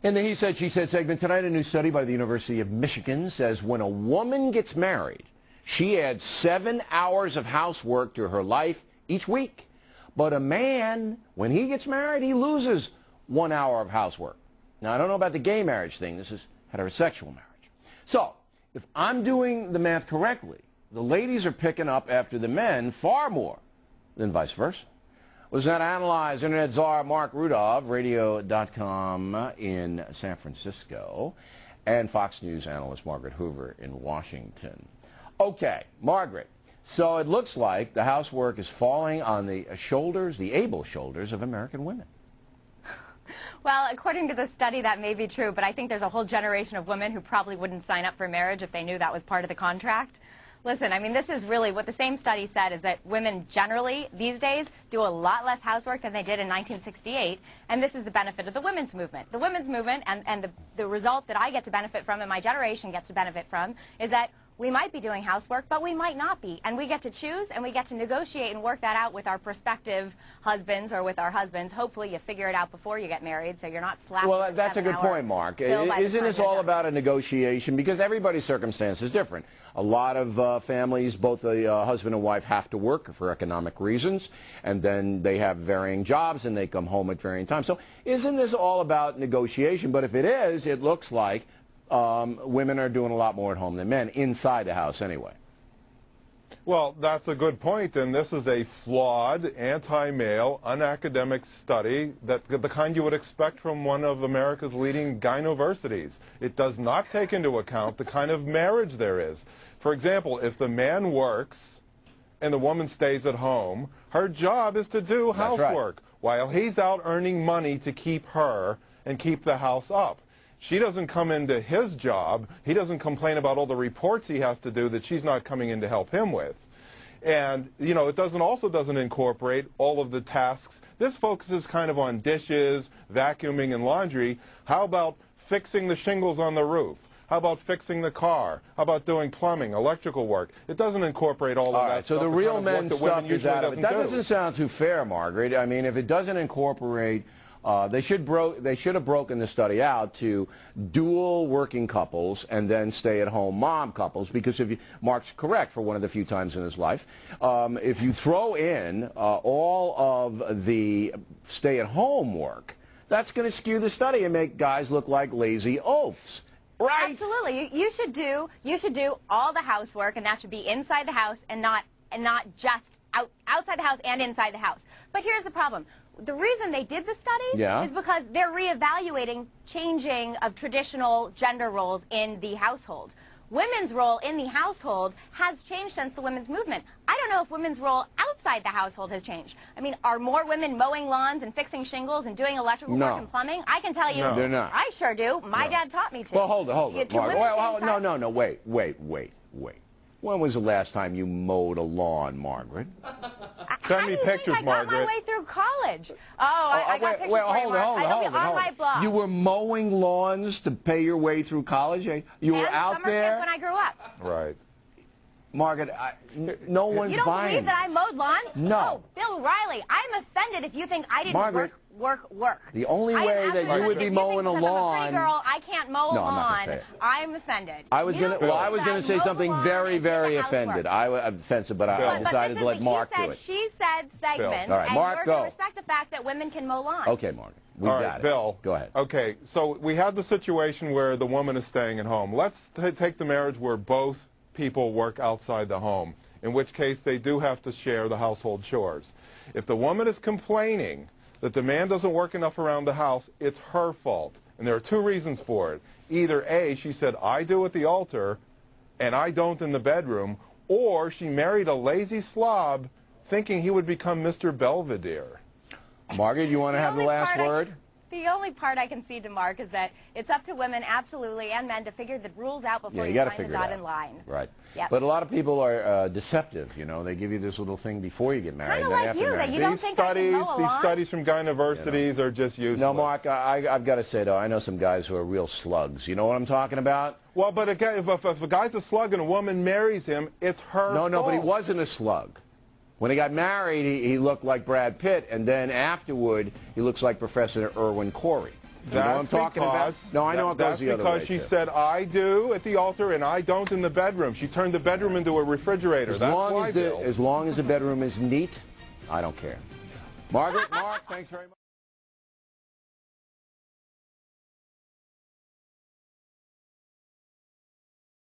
In the He Said, She Said segment tonight, a new study by the University of Michigan says when a woman gets married, she adds 7 hours of housework to her life each week. But a man, when he gets married, he loses 1 hour of housework. Now, I don't know about the gay marriage thing. This is heterosexual marriage. So, if I'm doing the math correctly, the ladies are picking up after the men far more than vice versa. Was that analyzed? Internet czar Marc Rudov, radio.com in San Francisco, and Fox News analyst Margaret Hoover in Washington. Okay, Margaret, so it looks like the housework is falling on the shoulders, the able shoulders of American women. Well, according to the study, that may be true, but I think there's a whole generation of women who probably wouldn't sign up for marriage if they knew that was part of the contract. Listen, I mean, this is really what the same study said, is that women generally these days do a lot less housework than they did in 1968, and this is the benefit of the women's movement. The women's movement and the result that I get to benefit from and my generation gets to benefit from is that we might be doing housework, but we might not be. And we get to choose, and we get to negotiate and work that out with our prospective husbands or with our husbands. Hopefully you figure it out before you get married, so you're not slapped. Well, that's a good point, Mark. Isn't this all about a negotiation? Because everybody's circumstance is different. A lot of families, both the husband and wife, have to work for economic reasons, and then they have varying jobs, and they come home at varying times. So isn't this all about negotiation? But if it is, it looks like women are doing a lot more at home than men, inside the house anyway. Well, that's a good point, and this is a flawed, anti-male, unacademic study, that the kind you would expect from one of America's leading gynoversities. It does not take into account the kind of marriage there is. For example, if the man works and the woman stays at home, her job is to do housework while he's out earning money to keep her and keep the house up. She doesn't come into his job. He doesn't complain about all the reports he has to do that she's not coming in to help him with. And, you know, it also doesn't incorporate all of the tasks. This focuses kind of on dishes, vacuuming, and laundry. How about fixing the shingles on the roof? How about fixing the car? How about doing plumbing, electrical work? It doesn't incorporate all of that stuff. So the real men stuff is out of it. That doesn't sound too fair, Margaret. I mean, if it doesn't incorporate... They should have broken the study out to dual working couples and then stay-at-home mom couples, because if Mark's correct for one of the few times in his life, if you throw in all of the stay-at-home work, that's going to skew the study and make guys look like lazy oafs. Right? Absolutely. You should do all the housework, and that should be inside the house and not just outside the house and inside the house. But here's the problem. The reason they did the study is because they're reevaluating changing of traditional gender roles in the household. Women's role in the household has changed since the women's movement. I don't know if women's role outside the household has changed. I mean, are more women mowing lawns and fixing shingles and doing electrical work and plumbing? I can tell you, they're not. I sure do. My dad taught me to. Well, hold it, Mark. No, wait. When was the last time you mowed a lawn, Margaret? Send me pictures, Margaret. I got my way through college. I got pictures for you, Mark. On my blog. You were mowing lawns to pay your way through college? You were out there? When I grew up. Right. Margaret, no one's buying You don't believe that I mowed lawn? No. Oh, Bill Riley, I'm offended if you think I didn't work. The only way that you would be mowing a lawn... I'm a pretty girl, I can't mow a lawn. I'm offended. I was going to say something very, very offended. Offensive, but I decided to let Mark do it. She said segment, all right, Mark, and you're going to respect the fact that women can mow lawns. Okay, Mark. We got it. Bill. Go ahead. Okay, so we have the situation where the woman is staying at home. Let's take the marriage where both people work outside the home, in which case they do have to share the household chores. If the woman is complaining that the man doesn't work enough around the house, it's her fault. And there are two reasons for it. Either A, she said, I do at the altar, and I don't in the bedroom, or she married a lazy slob thinking he would become Mr. Belvedere. Margaret, you want to have the last word? The only part I can see to Mark is that it's up to women, absolutely, and men to figure the rules out before you sign the dotted line. Right. Yep. But a lot of people are deceptive, you know. They give you this little thing before you get married. Kind of like you, that you don't think I can mow a lawn? These studies from gynoversities are just useless. No, Mark, I've got to say, though, I know some guys who are real slugs. You know what I'm talking about? Well, but again, if a guy's a slug and a woman marries him, it's her fault. No, but he wasn't a slug. When he got married, he looked like Brad Pitt, and then afterward, he looks like Professor Irwin Corey. You know what I'm talking about? No, I know it goes the other way. That's because she too. said, I do at the altar and I don't in the bedroom. She turned the bedroom into a refrigerator. As long as the bedroom is neat, I don't care. Margaret, Mark, thanks very much.